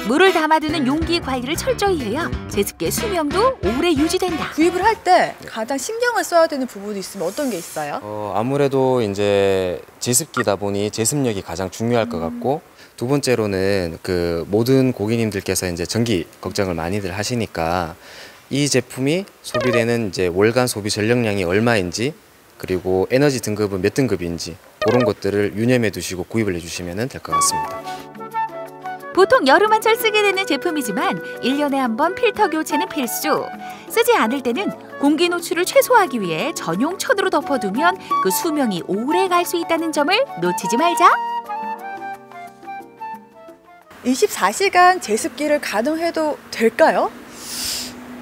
물을 담아두는 용기 관리를 철저히 해야 제습기의 수명도 오래 유지된다.
구입을 할 때 가장 신경을 써야 되는 부분이 있으면 어떤 게 있어요?
아무래도 이제 제습기다 보니 제습력이 가장 중요할 것 같고 두 번째로는 그 모든 고객님들께서 이제 전기 걱정을 많이들 하시니까 이 제품이 소비되는 이제 월간 소비 전력량이 얼마인지 그리고 에너지 등급은 몇 등급인지 그런 것들을 유념해 두시고 구입을 해주시면 될 것 같습니다.
보통 여름 한철 쓰게 되는 제품이지만 1년에 한 번 필터 교체는 필수. 쓰지 않을 때는 공기 노출을 최소화하기 위해 전용 천으로 덮어두면 그 수명이 오래 갈 수 있다는 점을 놓치지 말자.
24시간 제습기를 가동해도 될까요?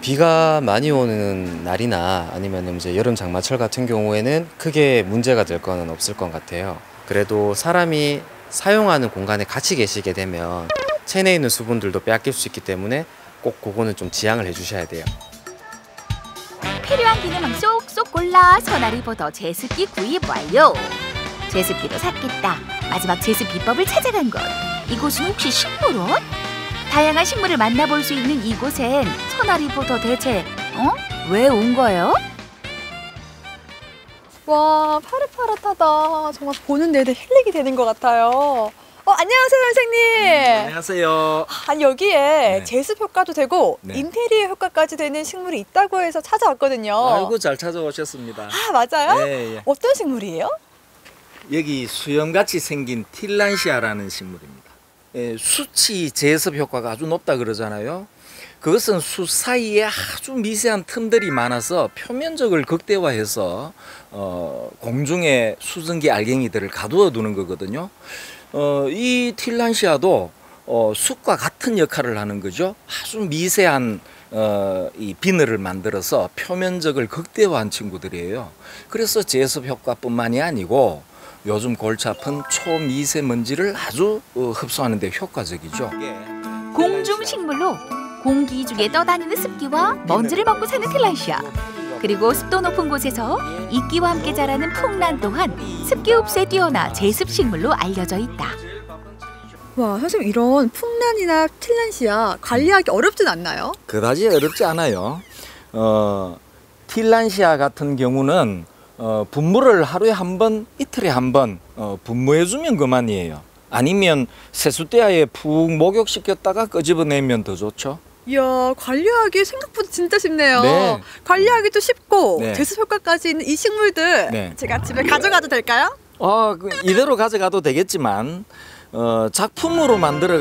비가 많이 오는 날이나 아니면 이제 여름 장마철 같은 경우에는 크게 문제가 될 거는 없을 것 같아요. 그래도 사람이 사용하는 공간에 같이 계시게 되면 체내에 있는 수분들도 빼앗길 수 있기 때문에 꼭 그거는 좀 지양을 해주셔야 돼요.
필요한 기능만 쏙쏙 골라 선아 리포터 제습기 구입 완료. 제습기도 샀겠다. 마지막 제습 비법을 찾아간 곳. 이곳은 혹시 식물원? 다양한 식물을 만나볼 수 있는 이곳엔 선아 리포터 대체 왜 온 거예요?
와, 파릇파릇하다. 정말 보는 내내 힐링이 되는 것 같아요. 안녕하세요, 선생님.
안녕하세요.
아니, 여기에 제습 효과도 되고 인테리어 효과까지 되는 식물이 있다고 해서 찾아왔거든요.
아이고, 잘 찾아오셨습니다.
맞아요?
네,
어떤 식물이에요?
여기 수염같이 생긴 틸란시아라는 식물입니다. 수치 제습 효과가 아주 높다 그러잖아요. 그것은 수 사이에 아주 미세한 틈들이 많아서 표면적을 극대화해서 공중에 수증기 알갱이들을 가두어 두는 거거든요. 이 틸란시아도 숯과 같은 역할을 하는 거죠. 아주 미세한 이 비늘을 만들어서 표면적을 극대화한 친구들이에요. 그래서 제습 효과뿐만이 아니고 요즘 골치 아픈 초미세먼지를 아주 흡수하는 데 효과적이죠.
공중식물로 공기 중에 떠다니는 습기와 먼지를 먹고 사는 틸란시아. 그리고 습도 높은 곳에서 이끼와 함께 자라는 풍란 또한 습기 흡수에 뛰어나 제습식물로 알려져 있다.
와, 선생님, 이런 풍란이나 틸란시아 관리하기 어렵진 않나요?
그다지 어렵지 않아요. 틸란시아 같은 경우는 분무를 하루에 한 번, 이틀에 한 번 분무해주면 그만이에요. 아니면 세숫대야에 푹 목욕시켰다가 끄집어내면 더 좋죠.
이야, 관리하기 생각보다 진짜 쉽네요.
네.
관리하기도 쉽고
네.
제습 효과까지 있는 이 식물들
네.
제가 집에 가져가도 될까요?
이대로 가져가도 되겠지만 작품으로 만들어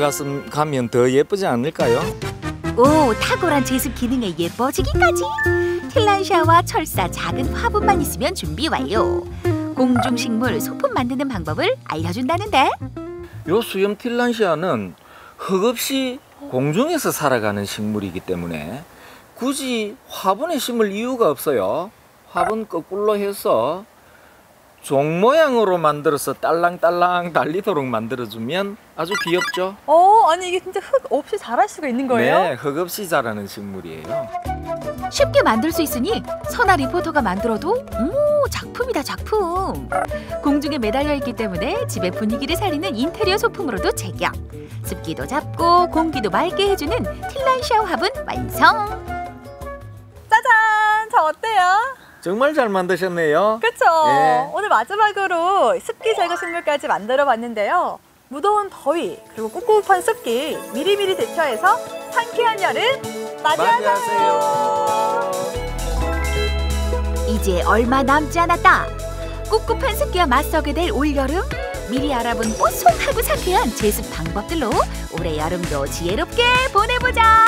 가면 더 예쁘지 않을까요?
오, 탁월한 제습 기능에 예뻐지기까지. 틸란시아와 철사 작은 화분만 있으면 준비 완료. 공중식물 소품 만드는 방법을 알려준다는데.
요 수염 틸란시아는 흙없이 공중에서 살아가는 식물이기 때문에 굳이 화분에 심을 이유가 없어요. 화분 거꾸로 해서 종 모양으로 만들어서 딸랑딸랑 달리도록 만들어주면 아주 귀엽죠?
아니 이게 진짜 흙 없이 자랄 수가 있는 거예요?
네, 흙 없이 자라는 식물이에요.
쉽게 만들 수 있으니 선아 리포터가 만들어도 작품이다 작품. 공중에 매달려 있기 때문에 집의 분위기를 살리는 인테리어 소품으로도 제격. 습기도 잡고 공기도 맑게 해주는 틸란 샤워 화분 완성.
짜잔! 저 어때요?
정말 잘 만드셨네요.
그쵸?
예.
오늘 마지막으로 습기 제거 식물까지 만들어 봤는데요. 무더운 더위 그리고 꿉꿉한 습기 미리미리 대처해서 상쾌한 여름 맞이하세요.
이제 얼마 남지 않았다. 꿉꿉한 습기와 맞서게 될 올여름. 미리 알아본 뽀송하고 상쾌한 제습 방법들로 올해 여름도 지혜롭게 보내보자.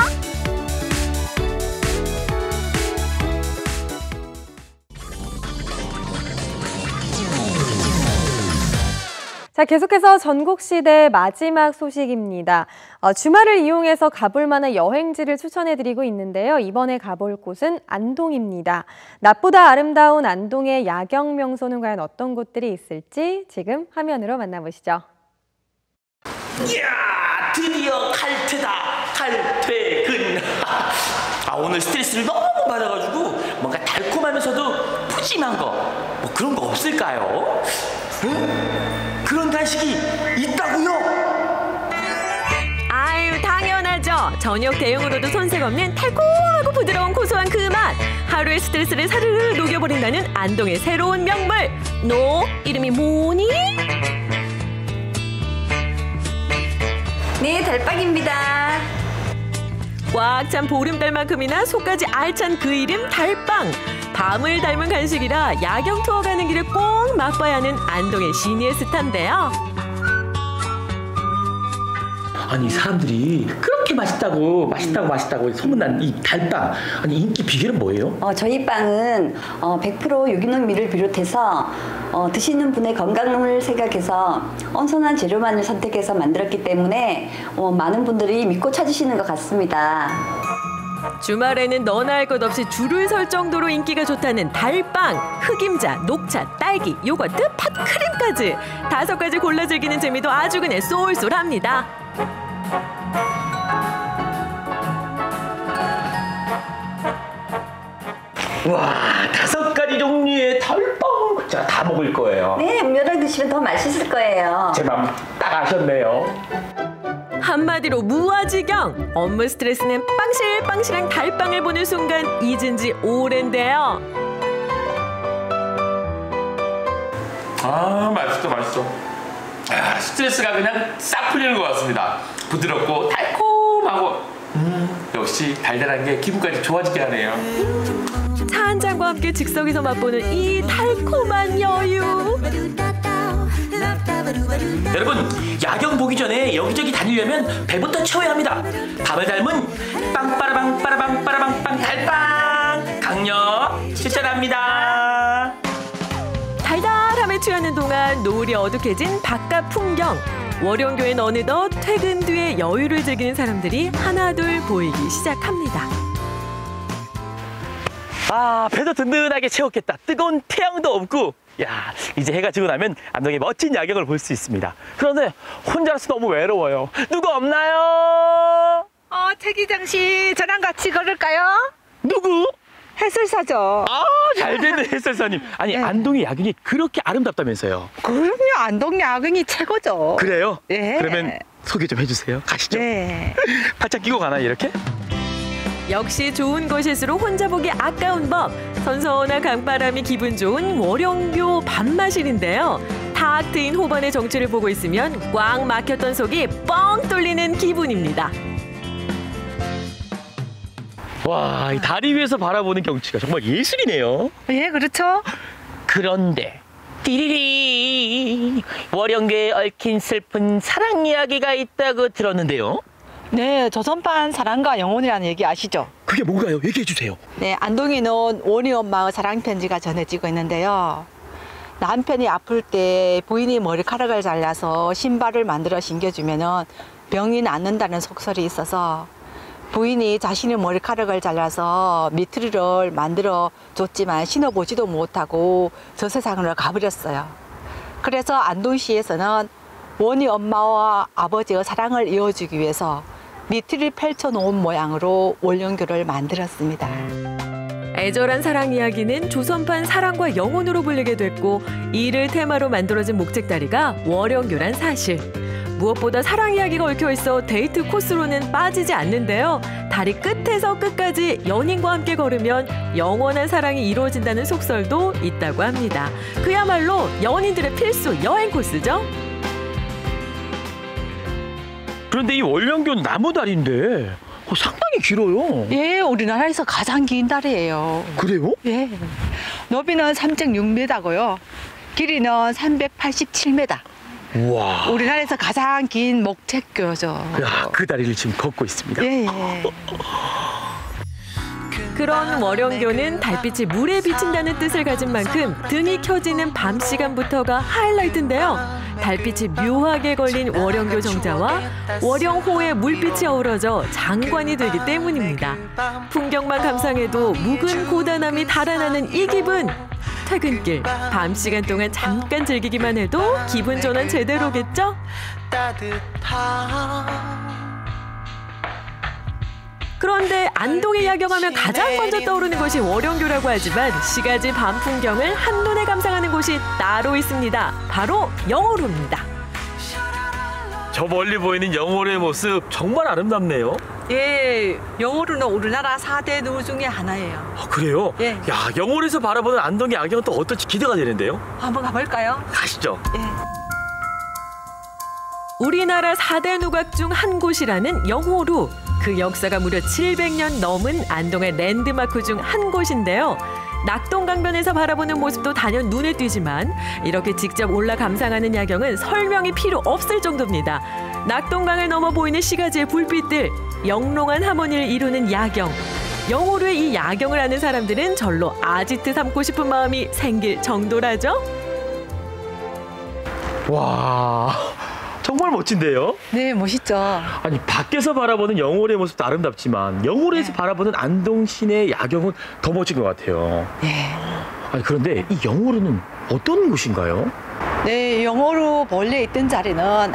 자, 계속해서 전국시대 마지막 소식입니다. 주말을 이용해서 가볼 만한 여행지를 추천해드리고 있는데요. 이번에 가볼 곳은 안동입니다. 낮보다 아름다운 안동의 야경 명소는 과연 어떤 곳들이 있을지 지금 화면으로 만나보시죠.
이야, 드디어 칼퇴다. 칼퇴근. 오늘 스트레스를 너무 받아가지고 뭔가 달콤하면서도 푸짐한 거, 뭐 그런 거 없을까요? 응? 그런 간식이 있다고요?
아유, 당연하죠. 저녁 대용으로도 손색 없는 달콤하고 부드러운 고소한 그 맛. 하루의 스트레스를 사르르 녹여버린다는 안동의 새로운 명물. 너 이름이 뭐니?
네, 달빵입니다.
꽉 찬 보름달만큼이나 속까지 알찬 그 이름 달빵. 밤을 닮은 간식이라 야경 투어 가는 길에 꼭 맛봐야 하는 안동의 시니의 스타인데요.
아니, 사람들이 그렇게 맛있다고 소문난 이 달빵. 아니, 인기 비결은 뭐예요?
저희 빵은 100% 유기농 밀을 비롯해서 드시는 분의 건강을 생각해서 온선한 재료만을 선택해서 만들었기 때문에 많은 분들이 믿고 찾으시는 것 같습니다.
주말에는 너나 할 것 없이 줄을 설 정도로 인기가 좋다는 달빵, 흑임자, 녹차, 딸기, 요거트, 팥크림까지 5가지 골라 즐기는 재미도 아주 그냥 쏠쏠합니다.
와, 5가지 종류의 달빵. 제가 다 먹을 거예요.
네, 음료랑 드시면 더 맛있을 거예요.
제 맘 딱 아셨네요.
한마디로 무아지경. 업무 스트레스는 빵실빵실한 달빵을 보는 순간 잊은 지 오랜데요.
맛있어. 스트레스가 그냥 싹 풀리는 것 같습니다. 부드럽고 달콤하고 역시 달달한 게 기분까지 좋아지게 하네요.
차 한 잔과 함께 즉석에서 맛보는 이 달콤한 여유.
여러분, 야경 보기 전에 여기저기 다니려면 배부터 채워야 합니다. 밤을 닮은 빵빠라빵빠라빵빠라빵빵 달빵 강력 추천합니다.
달달함에 취하는 동안 노을이 어둑해진 바깥 풍경. 월영교엔 어느덧 퇴근 뒤에 여유를 즐기는 사람들이 하나둘 보이기 시작합니다.
배도 든든하게 채웠겠다. 뜨거운 태양도 없고. 야, 이제 해가 지고 나면 안동의 멋진 야경을 볼 수 있습니다. 그런데 혼자라서 너무 외로워요. 누구 없나요?
태기장 씨, 저랑 같이 걸을까요?
누구?
해설사죠.
잘 됐네, 해설사님. 아니, 안동의 야경이 그렇게 아름답다면서요?
그럼요, 안동 야경이 최고죠.
그래요?
네.
그러면 소개 좀 해주세요. 가시죠.
네.
팔짱 끼고 가나, 이렇게?
역시 좋은 곳일수록 혼자 보기 아까운 법. 선선한 강바람이 기분 좋은 월영교 밤마실인데요. 탁 트인 호반의 정취를 보고 있으면 꽉 막혔던 속이 뻥 뚫리는 기분입니다.
와, 이 다리 위에서 바라보는 경치가 정말 예술이네요.
예, 그렇죠.
그런데 띠리리, 월영교에 얽힌 슬픈 사랑 이야기가 있다고 들었는데요.
네, 조선판 사랑과 영혼이라는 얘기 아시죠?
그게 뭔가요? 얘기해 주세요.
네, 안동에는 원희 엄마의 사랑 편지가 전해지고 있는데요. 남편이 아플 때 부인이 머리카락을 잘라서 신발을 만들어 신겨주면은 병이 낫는다는 속설이 있어서 부인이 자신의 머리카락을 잘라서 미트리를 만들어 줬지만 신어보지도 못하고 저 세상으로 가버렸어요. 그래서 안동시에서는 원희 엄마와 아버지의 사랑을 이어주기 위해서 미트를 펼쳐놓은 모양으로 월영교를 만들었습니다.
애절한 사랑 이야기는 조선판 사랑과 영혼으로 불리게 됐고 이를 테마로 만들어진 목책다리가 월영교란 사실. 무엇보다 사랑 이야기가 얽혀 있어 데이트 코스로는 빠지지 않는데요. 다리 끝에서 끝까지 연인과 함께 걸으면 영원한 사랑이 이루어진다는 속설도 있다고 합니다. 그야말로 연인들의 필수 여행 코스죠.
그런데 이 월영교는 나무다리인데 상당히 길어요.
예, 우리나라에서 가장 긴 다리예요.
그래요?
예. 높이는 3.6m고요. 길이는 387m.
우와.
우리나라에서 가장 긴 목책교죠.
야, 그 다리를 지금 걷고 있습니다.
예, 예.
그런 월영교는 달빛이 물에 비친다는 뜻을 가진 만큼 등이 켜지는 밤 시간부터가 하이라이트인데요. 달빛이 묘하게 걸린 월영교 정자와 월영호의 물빛이 어우러져 장관이 되기 때문입니다. 풍경만 감상해도 묵은 고단함이 달아나는 이 기분. 퇴근길, 밤 시간 동안 잠깐 즐기기만 해도 기분 전환 제대로겠죠? 그런데 안동에 야경하면 가장 먼저 떠오르는 곳이 월영교라고 하지만 시가지 밤 풍경을 한눈에 감상하는 곳이 따로 있습니다. 바로 영호로입니다.
저 멀리 보이는 영호로의 모습 정말 아름답네요.
예, 영호로는 우리나라 4대 노 중에 하나예요.
아, 그래요?
예.
야, 영호로에서 바라보는 안동의 야경은 또 어떨지 기대가 되는데요.
한번 가볼까요?
가시죠.
예.
우리나라 4대 누각 중 한 곳이라는 영호로. 그 역사가 무려 700년 넘은 안동의 랜드마크 중 한 곳인데요. 낙동강변에서 바라보는 모습도 단연 눈에 띄지만 이렇게 직접 올라 감상하는 야경은 설명이 필요 없을 정도입니다. 낙동강을 넘어 보이는 시가지의 불빛들, 영롱한 하모니를 이루는 야경. 영호로의 이 야경을 아는 사람들은 절로 아지트 삼고 싶은 마음이 생길 정도라죠.
와, 정말 멋진데요?
네, 멋있죠.
아니, 밖에서 바라보는 영호로의 모습도 아름답지만 영호로에서 바라보는 안동 시내의 야경은 더 멋진 것 같아요.
예.
아니, 그런데 이 영호로는 어떤 곳인가요?
네, 영호로 본래 있던 자리는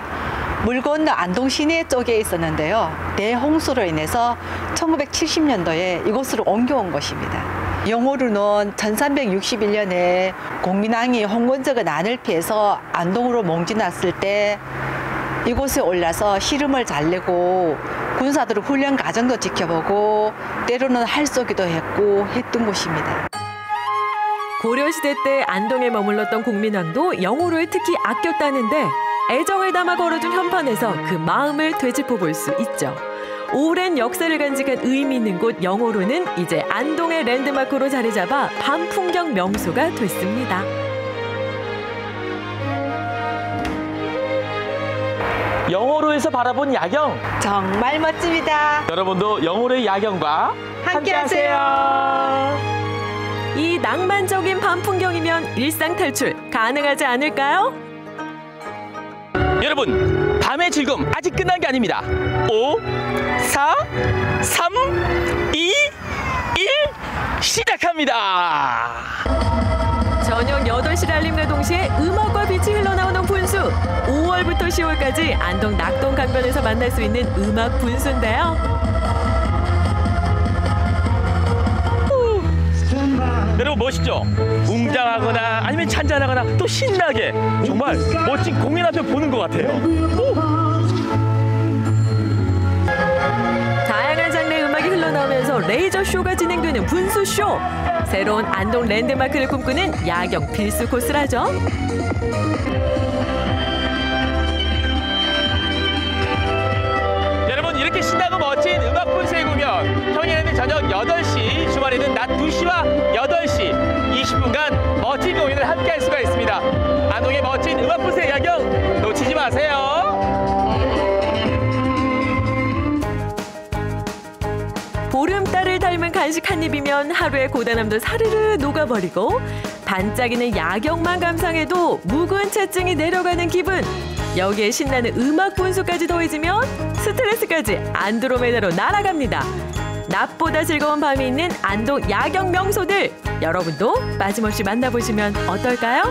물 건너 안동 시내 쪽에 있었는데요. 대홍수로 인해서 1970년도에 이곳으로 옮겨온 것입니다. 영호로는 1361년에 공민왕이 홍건적의 난을 피해서 안동으로 몽진왔을 때 이곳에 올라서 시름을 잘 내고 군사들의 훈련 과정도 지켜보고 때로는 할쏘기도 했고 했던 곳입니다.
고려시대 때 안동에 머물렀던 공민왕도 영호로를 특히 아꼈다는데 애정을 담아 걸어준 현판에서 그 마음을 되짚어 볼 수 있죠. 오랜 역사를 간직한 의미 있는 곳 영호로는 이제 안동의 랜드마크로 자리 잡아 밤 풍경 명소가 됐습니다.
영호로에서 바라본 야경
정말 멋집니다.
여러분도 영호로의 야경과 함께하세요.
이 낭만적인 밤 풍경이면 일상 탈출 가능하지 않을까요?
여러분, 밤의 즐거움 아직 끝난 게 아닙니다. 5, 4, 3, 2, 1 시작합니다.
저녁 8시 알림과 동시에 음악과 빛이 흘러나오는 분수. 5월부터 10월까지 안동 낙동강변에서 만날 수 있는 음악 분수인데요.
여러분 멋있죠? 웅장하거나 아니면 잔잔하거나 또 신나게 정말 멋진 공연 한 편 보는 것 같아요.
다양한 장르의 음악이 흘러나오면서 레이저 쇼가 진행되는 분수 쇼. 새로운 안동 랜드마크를 꿈꾸는 야경 필수 코스라죠.
여러분, 이렇게 신나고 멋진 음악 분수의 공연 평일에는 저녁 8시, 주말에는 낮 2시와 8시 20분간 멋진 공연을 함께 할 수가 있습니다. 안동의 멋진 음악 분수의 야경 놓치지 마세요.
보름달을 닮은 간식 한 입이면 하루의 고단함도 사르르 녹아버리고 반짝이는 야경만 감상해도 묵은 체증이 내려가는 기분. 여기에 신나는 음악 분수까지 더해지면 스트레스까지 안드로메다로 날아갑니다. 낮보다 즐거운 밤이 있는 안동 야경 명소들. 여러분도 빠짐없이 만나보시면 어떨까요?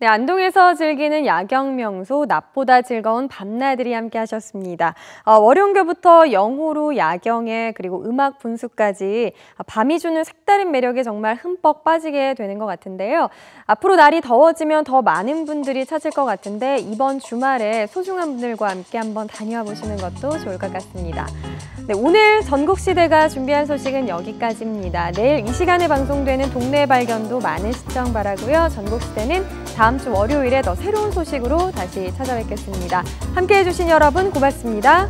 네, 안동에서 즐기는 야경 명소 낮보다 즐거운 밤나들이 함께 하셨습니다. 월요일부터 영호로 야경에 그리고 음악 분수까지 밤이 주는 색다른 매력에 정말 흠뻑 빠지게 되는 것 같은데요. 앞으로 날이 더워지면 더 많은 분들이 찾을 것 같은데 이번 주말에 소중한 분들과 함께 한번 다녀와 보시는 것도 좋을 것 같습니다. 네, 오늘 전국시대가 준비한 소식은 여기까지입니다. 내일 이 시간에 방송되는 동네 발견도 많은 시청 바라고요. 전국시대는 다음 주 월요일에 더 새로운 소식으로 다시 찾아뵙겠습니다. 함께해 주신 여러분 고맙습니다.